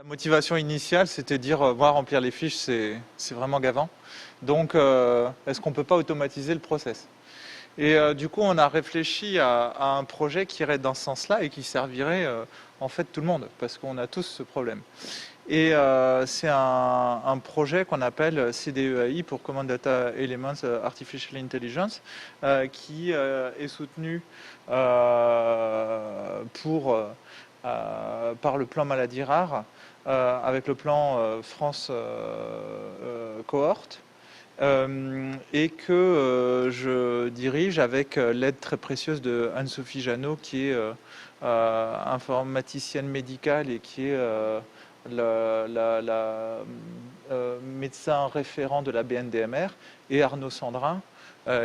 La motivation initiale, c'était de dire, moi, remplir les fiches, c'est vraiment gavant. Donc, est-ce qu'on ne peut pas automatiser le process? Et du coup, on a réfléchi à un projet qui irait dans ce sens-là et qui servirait en fait tout le monde, parce qu'on a tous ce problème. Et c'est un projet qu'on appelle CDEAI pour Common Data Elements Artificial Intelligence, qui est soutenu par le plan maladies rares, avec le plan France cohorte. Et que je dirige avec l'aide très précieuse de Anne-Sophie Jeannot, qui est informaticienne médicale et qui est médecin référent de la BNDMR, et Arnaud Sandrin,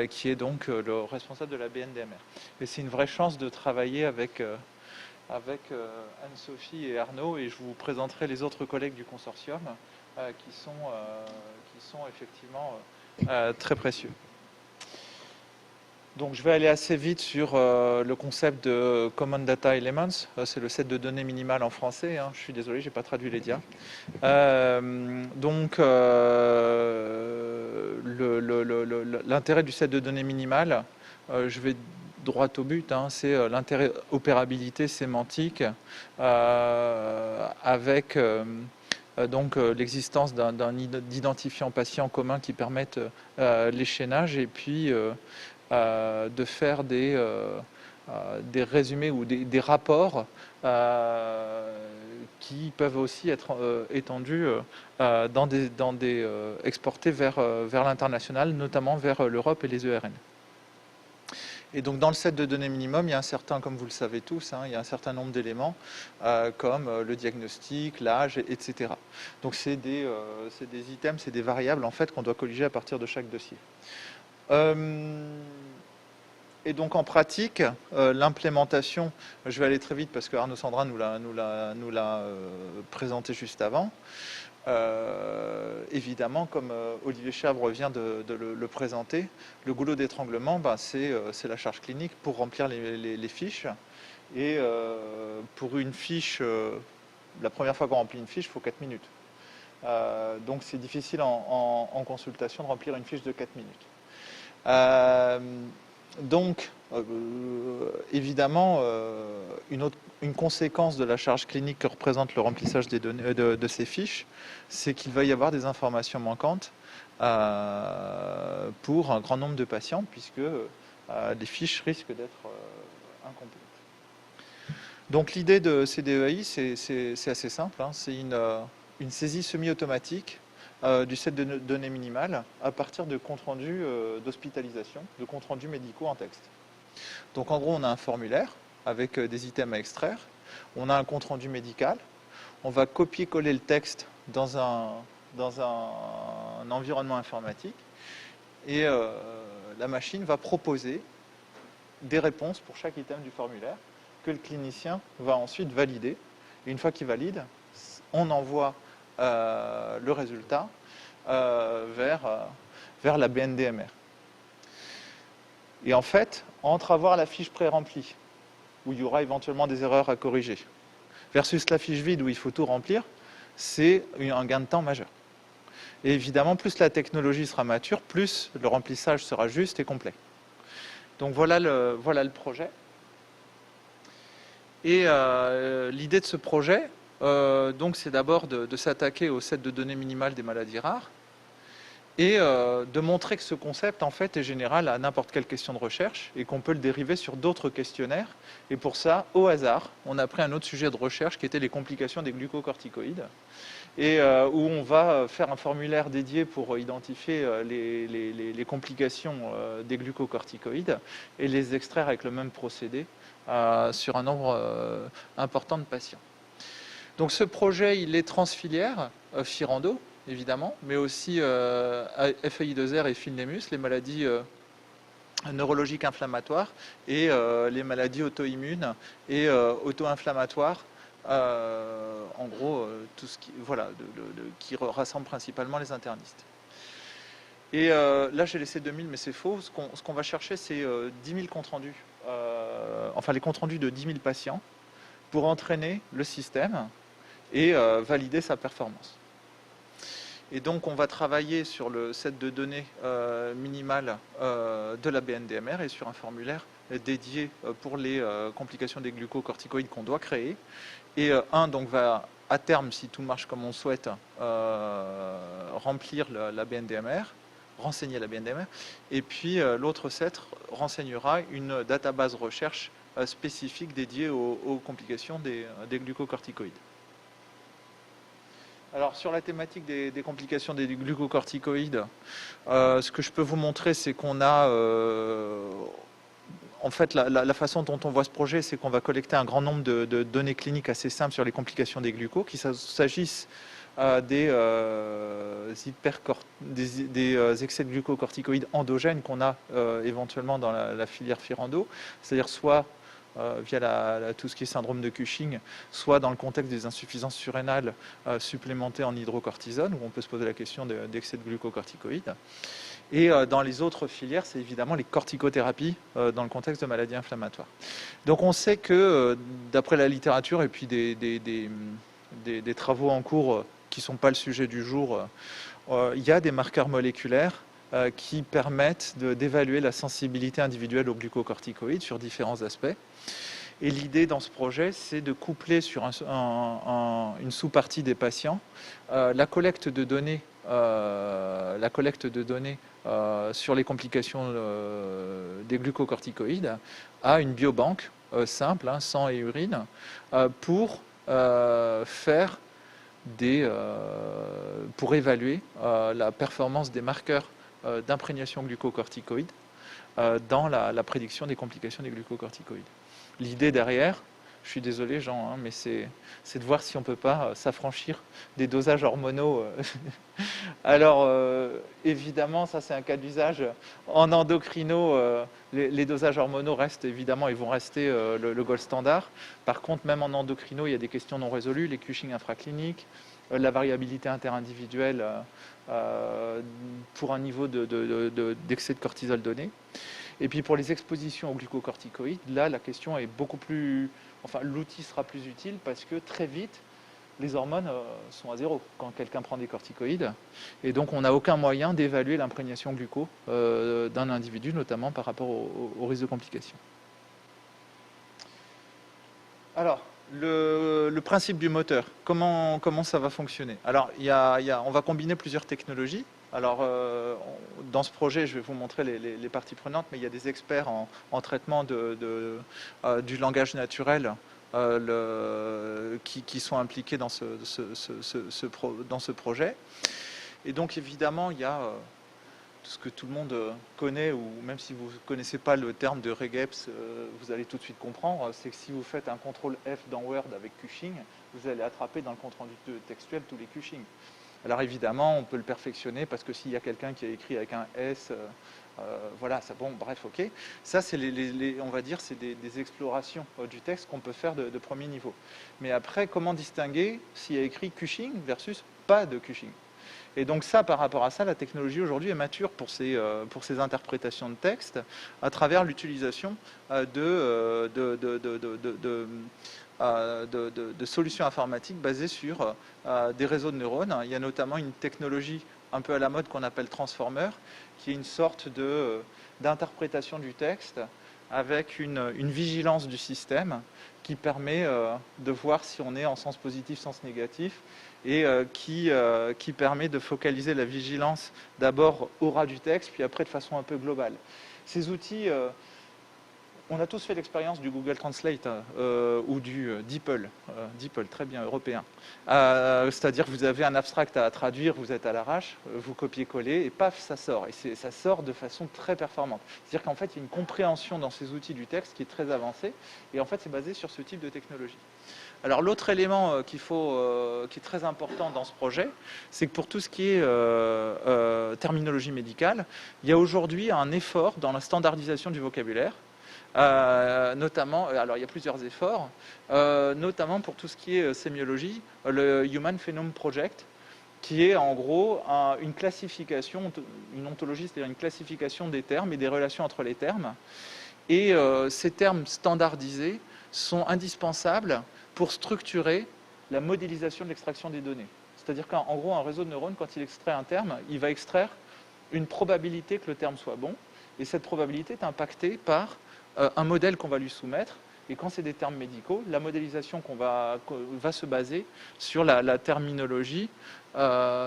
qui est donc le responsable de la BNDMR. Et c'est une vraie chance de travailler avec Anne-Sophie et Arnaud, et je vous présenterai les autres collègues du consortium qui sont effectivement très précieux. Donc je vais aller assez vite sur le concept de Common Data Elements. C'est le set de données minimales en français, hein. Je suis désolé, j'ai pas traduit les dias. L'intérêt du set de données minimales, je vais droit au but, hein, c'est l'interopérabilité sémantique avec l'existence d'un identifiant patient commun qui permette l'échaînage, et puis de faire des résumés ou des rapports qui peuvent aussi être étendus exportés vers l'international, notamment vers l'Europe et les ERN. Et donc dans le set de données minimum, il y a un certain, comme vous le savez tous, hein, il y a un certain nombre d'éléments comme le diagnostic, l'âge, etc. Donc c'est des items, c'est des variables en fait qu'on doit colliger à partir de chaque dossier. Et donc en pratique, l'implémentation, je vais aller très vite parce que Arnaud Sandrin nous l'a présenté juste avant. Évidemment, comme Olivier Chavre vient de le présenter, le goulot d'étranglement, c'est la charge clinique pour remplir les fiches. Et pour une fiche, la première fois qu'on remplit une fiche, il faut 4 minutes. Donc c'est difficile en consultation de remplir une fiche de 4 minutes. Évidemment, une conséquence de la charge clinique que représente le remplissage des données, de ces fiches, c'est qu'il va y avoir des informations manquantes pour un grand nombre de patients, puisque les fiches risquent d'être incomplètes. Donc l'idée de CDEAI, c'est assez simple, hein, c'est une saisie semi-automatique du set de données minimales à partir de comptes rendus d'hospitalisation, de comptes rendus médicaux en texte. Donc en gros, on a un formulaire avec des items à extraire, on a un compte rendu médical, on va copier-coller le texte dans un environnement informatique, et la machine va proposer des réponses pour chaque item du formulaire que le clinicien va ensuite valider. Et une fois qu'il valide, on envoie le résultat vers la BNDMR. Et en fait, entre avoir la fiche pré-remplie, où il y aura éventuellement des erreurs à corriger, versus la fiche vide où il faut tout remplir, c'est un gain de temps majeur. Et évidemment, plus la technologie sera mature, plus le remplissage sera juste et complet. Donc voilà le projet. Et l'idée de ce projet, c'est d'abord de s'attaquer au set de données minimales des maladies rares, et de montrer que ce concept en fait est général à n'importe quelle question de recherche et qu'on peut le dériver sur d'autres questionnaires. Et pour ça, au hasard, on a pris un autre sujet de recherche qui était les complications des glucocorticoïdes, et où on va faire un formulaire dédié pour identifier les complications des glucocorticoïdes et les extraire avec le même procédé sur un nombre important de patients. Donc ce projet, il est transfilière, Firando, évidemment, mais aussi FEI2R et Philnemus, les maladies neurologiques inflammatoires et les maladies auto-immunes et auto-inflammatoires. En gros, tout ce qui rassemble principalement les internistes. Et là, j'ai laissé 2000, mais c'est faux. Ce qu'on va chercher, c'est 10 000 comptes rendus, les comptes rendus de 10 000 patients, pour entraîner le système et valider sa performance. Et donc, on va travailler sur le set de données minimales de la BNDMR et sur un formulaire dédié pour les complications des glucocorticoïdes qu'on doit créer. Et donc va, à terme, si tout marche comme on souhaite, remplir la BNDMR, renseigner la BNDMR. Et puis, l'autre set renseignera une database recherche spécifique dédiée aux complications des glucocorticoïdes. Alors, sur la thématique des complications des glucocorticoïdes, ce que je peux vous montrer, c'est qu'on a... en fait, la façon dont on voit ce projet, c'est qu'on va collecter un grand nombre de données cliniques assez simples sur les complications des glucos, qu'il s'agisse des excès de glucocorticoïdes endogènes qu'on a éventuellement dans la filière Firando, c'est-à-dire soit via tout ce qui est syndrome de Cushing, soit dans le contexte des insuffisances surrénales supplémentées en hydrocortisone, où on peut se poser la question d'excès de glucocorticoïdes. Et dans les autres filières, c'est évidemment les corticothérapies dans le contexte de maladies inflammatoires. Donc on sait que, d'après la littérature et puis des travaux en cours qui ne sont pas le sujet du jour, il y a des marqueurs moléculaires qui permettent d'évaluer la sensibilité individuelle aux glucocorticoïdes sur différents aspects. Et l'idée dans ce projet, c'est de coupler sur une sous-partie des patients la collecte de données, sur les complications des glucocorticoïdes à une biobanque simple, sang et urine, pour évaluer la performance des marqueurs d'imprégnation glucocorticoïde dans la prédiction des complications des glucocorticoïdes. L'idée derrière, je suis désolé Jean, mais c'est de voir si on ne peut pas s'affranchir des dosages hormonaux. Alors évidemment, ça c'est un cas d'usage. En endocrino, les dosages hormonaux restent évidemment, ils vont rester le gold standard. Par contre, même en endocrino, il y a des questions non résolues, les Cushing infracliniques, la variabilité interindividuelle pour un niveau d'excès de cortisol donné. Et puis pour les expositions aux glucocorticoïdes, là la question est beaucoup plus... Enfin, l'outil sera plus utile parce que très vite, les hormones sont à zéro quand quelqu'un prend des corticoïdes. Et donc on n'a aucun moyen d'évaluer l'imprégnation gluco d'un individu, notamment par rapport au risque de complications. Alors, le principe du moteur, comment ça va fonctionner? Alors, on va combiner plusieurs technologies. Alors, dans ce projet, je vais vous montrer les parties prenantes, mais il y a des experts en traitement du langage naturel qui sont impliqués dans ce projet. Et donc, évidemment, il y a tout ce que tout le monde connaît, ou même si vous ne connaissez pas le terme de regeps, vous allez tout de suite comprendre, c'est que si vous faites un contrôle F dans Word avec Cushing, vous allez attraper dans le compte rendu textuel tous les Cushing. Alors évidemment, on peut le perfectionner parce que s'il y a quelqu'un qui a écrit avec un S, voilà, ça, bon, bref, ok. Ça, c'est on va dire, c'est des explorations du texte qu'on peut faire de premier niveau. Mais après, comment distinguer s'il y a écrit Cushing versus pas de Cushing? Et donc ça, par rapport à ça, la technologie aujourd'hui est mature pour ces interprétations de texte à travers l'utilisation de solutions informatiques basées sur des réseaux de neurones. Il y a notamment une technologie un peu à la mode qu'on appelle Transformer, qui est une sorte d'interprétation du texte avec une vigilance du système qui permet de voir si on est en sens positif, sens négatif, et qui permet de focaliser la vigilance d'abord au ras du texte, puis après de façon un peu globale. Ces outils, on a tous fait l'expérience du Google Translate ou du DeepL, très bien, européen. C'est-à-dire que vous avez un abstract à traduire, vous êtes à l'arrache, vous copiez-collez, et paf, ça sort. Et ça sort de façon très performante. C'est-à-dire qu'en fait, il y a une compréhension dans ces outils du texte qui est très avancée, et en fait, c'est basé sur ce type de technologie. Alors l'autre élément qui est très important dans ce projet, c'est que pour tout ce qui est terminologie médicale, il y a aujourd'hui un effort dans la standardisation du vocabulaire, notamment, alors il y a plusieurs efforts, notamment pour tout ce qui est sémiologie, le Human Phenome Project, qui est en gros une classification, une ontologie, c'est-à-dire une classification des termes et des relations entre les termes. Et ces termes standardisés sont indispensables pour structurer la modélisation de l'extraction des données. C'est-à-dire qu'en gros, un réseau de neurones, quand il extrait un terme, il va extraire une probabilité que le terme soit bon, et cette probabilité est impactée par un modèle qu'on va lui soumettre. Et quand c'est des termes médicaux, la modélisation va se baser sur la terminologie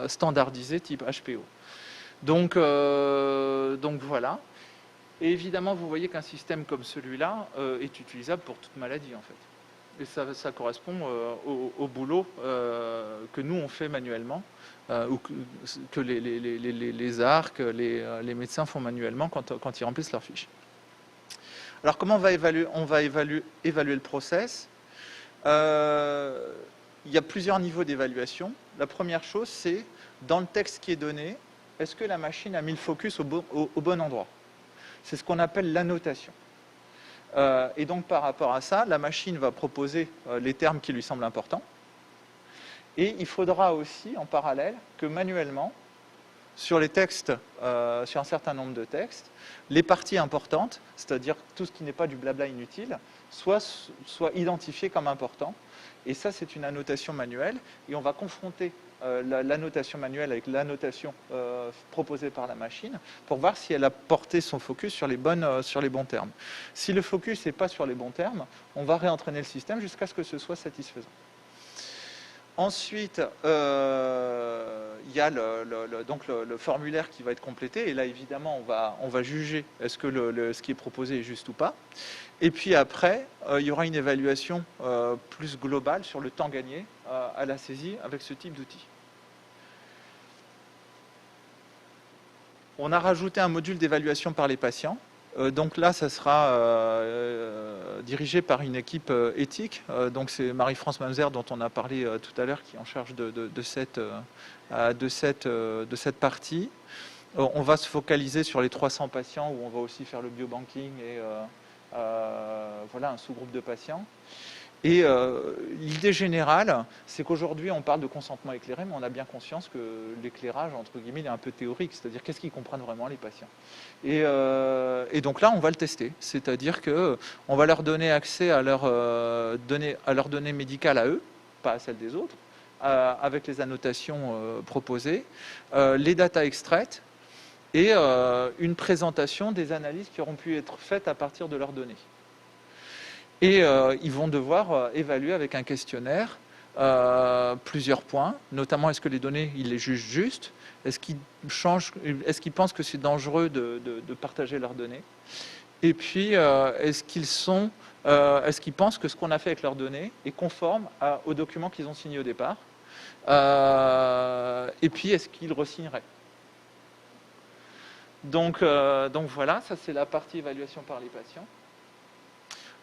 standardisée type HPO. Donc voilà. Et évidemment, vous voyez qu'un système comme celui-là est utilisable pour toute maladie, en fait. Et ça correspond au boulot que nous, on fait manuellement, ou que les ARC, les médecins font manuellement quand ils remplissent leurs fiches. Alors, comment on va évaluer le process? Il y a plusieurs niveaux d'évaluation. La première chose, c'est, dans le texte qui est donné, est-ce que la machine a mis le focus au bon endroit? C'est ce qu'on appelle l'annotation. Et donc, par rapport à ça, la machine va proposer les termes qui lui semblent importants. Et il faudra aussi, en parallèle, que manuellement, sur les textes, sur un certain nombre de textes, les parties importantes, c'est-à-dire tout ce qui n'est pas du blabla inutile, soit identifiées comme important. Et ça, c'est une annotation manuelle. Et on va confronter l'annotation manuelle avec l'annotation proposée par la machine pour voir si elle a porté son focus sur les bons termes. Si le focus n'est pas sur les bons termes, on va réentraîner le système jusqu'à ce que ce soit satisfaisant. Ensuite, il y a le formulaire qui va être complété. Et là, évidemment, on va juger est-ce que ce qui est proposé est juste ou pas. Et puis après, il y aura une évaluation plus globale sur le temps gagné à la saisie avec ce type d'outil. On a rajouté un module d'évaluation par les patients. Donc là, ça sera dirigé par une équipe éthique. Donc c'est Marie-France Mamzer, dont on a parlé tout à l'heure, qui est en charge de cette partie. On va se focaliser sur les 300 patients, où on va aussi faire le biobanking et voilà, un sous-groupe de patients. Et l'idée générale, c'est qu'aujourd'hui, on parle de consentement éclairé, mais on a bien conscience que l'éclairage, entre guillemets, est un peu théorique, c'est-à-dire qu'est-ce qu'ils comprennent vraiment les patients. Et donc là, on va le tester, c'est-à-dire qu'on va leur donner accès à leurs données médicales à eux, pas à celles des autres, avec les annotations proposées, les datas extraites, et une présentation des analyses qui auront pu être faites à partir de leurs données. Et ils vont devoir évaluer avec un questionnaire plusieurs points, notamment est-ce que les données, ils les jugent justes, est-ce qu'ils pensent que c'est dangereux de partager leurs données, et puis est-ce qu'ils pensent que ce qu'on a fait avec leurs données est conforme aux documents qu'ils ont signés au départ, et puis est-ce qu'ils re-signeraient. Donc voilà, ça c'est la partie évaluation par les patients.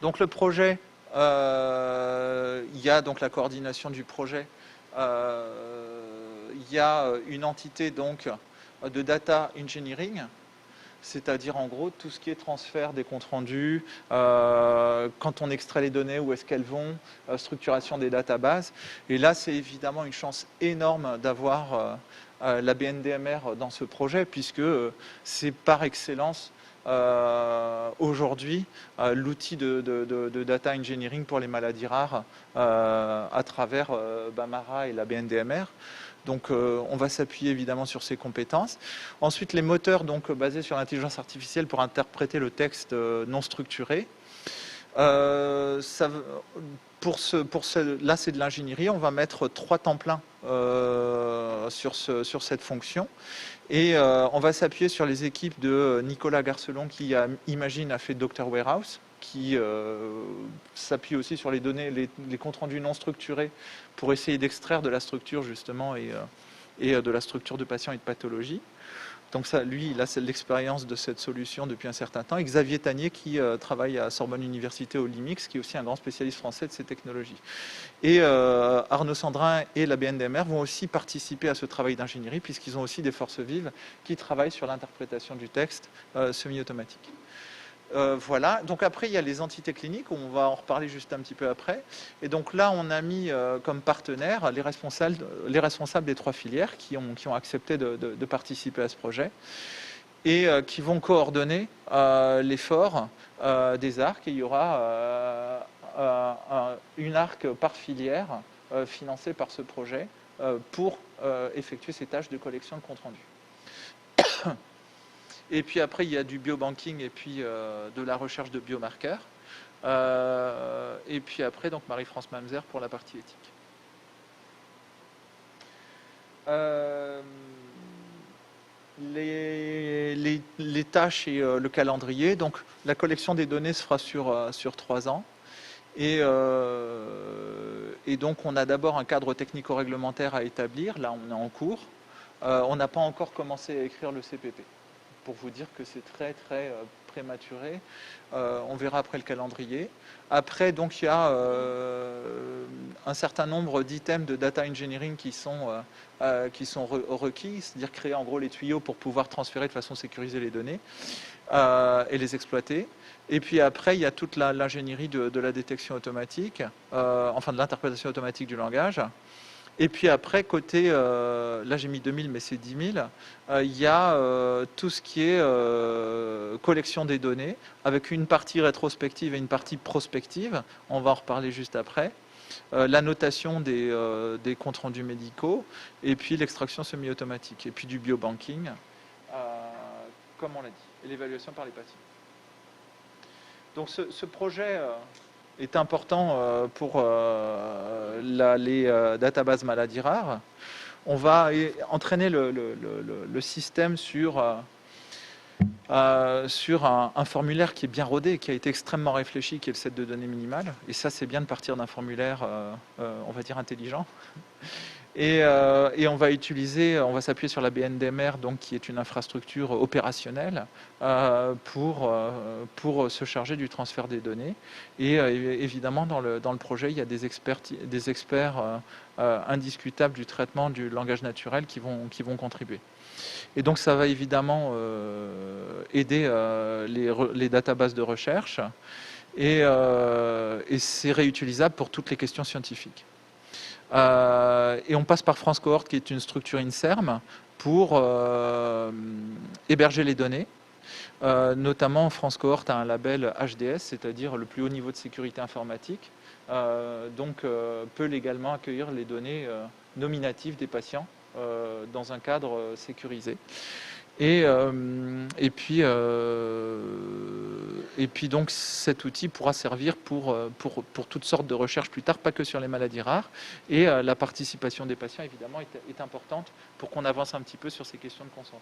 Donc le projet, il y a donc la coordination du projet, il y a une entité donc de data engineering, c'est-à-dire en gros tout ce qui est transfert des comptes rendus, quand on extrait les données, où est-ce qu'elles vont, structuration des databases. Et là, c'est évidemment une chance énorme d'avoir la BNDMR dans ce projet, puisque c'est par excellence aujourd'hui l'outil de data engineering pour les maladies rares à travers Bamara et la BNDMR. Donc on va s'appuyer évidemment sur ces compétences. Ensuite, les moteurs donc basés sur l'intelligence artificielle pour interpréter le texte non structuré. Là, c'est de l'ingénierie. On va mettre 3 temps plein sur cette fonction. Et on va s'appuyer sur les équipes de Nicolas Garcelon qui, imagine, a fait Dr Warehouse, qui s'appuie aussi sur les données, les comptes rendus non structurés pour essayer d'extraire de la structure justement et de la structure de patients et de pathologie. Donc ça, lui, il a l'expérience de cette solution depuis un certain temps. Et Xavier Tanier qui travaille à Sorbonne Université au LIMIX, qui est aussi un grand spécialiste français de ces technologies. Et Arnaud Sandrin et la BNDMR vont aussi participer à ce travail d'ingénierie, puisqu'ils ont aussi des forces vives qui travaillent sur l'interprétation du texte semi-automatique. Voilà, donc après il y a les entités cliniques, on va en reparler juste un petit peu après. Et donc là on a mis comme partenaires les responsables des 3 filières qui ont accepté de participer à ce projet et qui vont coordonner l'effort des ARC. Et il y aura une ARC par filière financés par ce projet pour effectuer ces tâches de collection de compte rendu. Et puis après, il y a du biobanking et puis de la recherche de biomarqueurs. Et puis après, donc Marie-France Mamzer pour la partie éthique. Les tâches et le calendrier. Donc la collection des données se fera sur 3 ans. Et donc on a d'abord un cadre technico-réglementaire à établir. Là, on est en cours. On n'a pas encore commencé à écrire le CPP. Pour vous dire que c'est très prématuré. On verra après le calendrier. Après, donc, il y a un certain nombre d'items de data engineering qui sont requis, c'est-à-dire créer en gros les tuyaux pour pouvoir transférer de façon sécurisée les données et les exploiter. Et puis après, il y a toute l'ingénierie de la détection automatique, enfin de l'interprétation automatique du langage. Et puis après, côté, là j'ai mis 2000, mais c'est 10 000, il y a tout ce qui est collection des données, avec une partie rétrospective et une partie prospective, on va en reparler juste après, la notation des comptes rendus médicaux, et puis l'extraction semi-automatique, et puis du biobanking, comme on l'a dit, et l'évaluation par les patients. Donc ce projet est important pour les databases maladies rares. On va entraîner le système sur un formulaire qui est bien rodé, qui a été extrêmement réfléchi, qui est le set de données minimales. Et ça, c'est bien de partir d'un formulaire, on va dire, intelligent. Et on va s'appuyer sur la BNDMR, donc, qui est une infrastructure opérationnelle pour se charger du transfert des données. Et évidemment, dans le projet, il y a des experts indiscutables du traitement du langage naturel qui vont contribuer. Et donc, ça va évidemment aider les databases de recherche et c'est réutilisable pour toutes les questions scientifiques. Et on passe par France Cohort, qui est une structure INSERM, pour héberger les données. Notamment, France Cohort a un label HDS, c'est-à-dire le plus haut niveau de sécurité informatique, donc peut légalement accueillir les données nominatives des patients dans un cadre sécurisé. Et puis donc cet outil pourra servir pour toutes sortes de recherches plus tard, pas que sur les maladies rares. Et la participation des patients, évidemment, est importante pour qu'on avance un petit peu sur ces questions de consentement.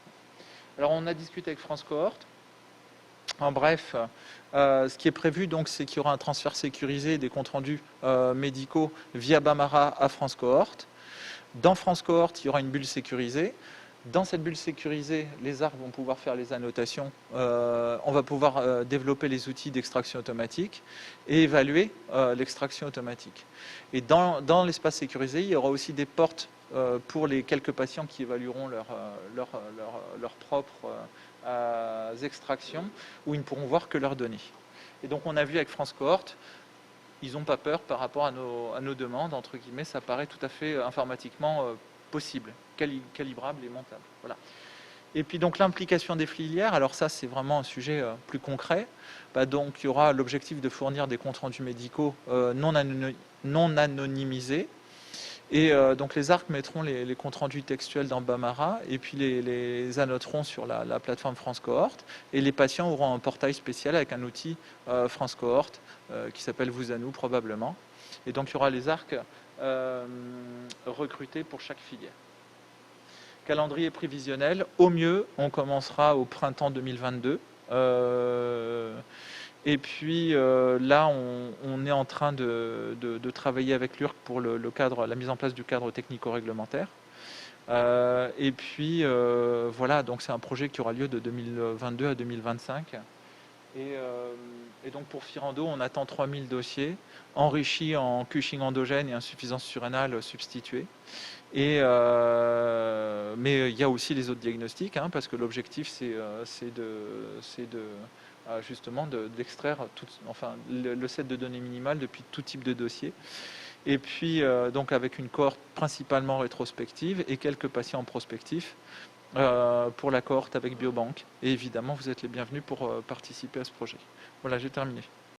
Alors, on a discuté avec France Cohort. En bref, ce qui est prévu, donc, c'est qu'il y aura un transfert sécurisé des comptes rendus médicaux via Bamara à France Cohort. Dans France Cohort, il y aura une bulle sécurisée. Dans cette bulle sécurisée, les ARC vont pouvoir faire les annotations. On va pouvoir développer les outils d'extraction automatique et évaluer l'extraction automatique. Et dans l'espace sécurisé, il y aura aussi des portes pour les quelques patients qui évalueront leurs propres extractions, où ils ne pourront voir que leurs données. Et donc on a vu avec France Cohort, ils n'ont pas peur par rapport à nos demandes, entre guillemets, ça paraît tout à fait informatiquement possible, calibrable et montable. Voilà. Et puis donc l'implication des filières, alors ça c'est vraiment un sujet plus concret. Donc il y aura l'objectif de fournir des comptes rendus médicaux non anonymisés. Et donc les ARC mettront les comptes rendus textuels dans Bamara et puis les annoteront sur la plateforme France Cohort. Et les patients auront un portail spécial avec un outil France Cohort qui s'appelle Vous à nous probablement. Et donc il y aura les ARC recrutés pour chaque filière. Calendrier prévisionnel, au mieux, on commencera au printemps 2022. Et puis là, on est en train de travailler avec l'URC pour la mise en place du cadre technico-réglementaire. Et puis voilà, donc c'est un projet qui aura lieu de 2022 à 2025. Et donc pour Firando, on attend 3000 dossiers, enrichis en Cushing endogène et insuffisance surrénale substituée. Mais il y a aussi les autres diagnostics, parce que l'objectif c'est justement d'extraire le set de données minimales depuis tout type de dossier. Et puis donc avec une cohorte principalement rétrospective et quelques patients prospectifs pour la cohorte avec Biobank. Et évidemment, vous êtes les bienvenus pour participer à ce projet. Voilà, j'ai terminé.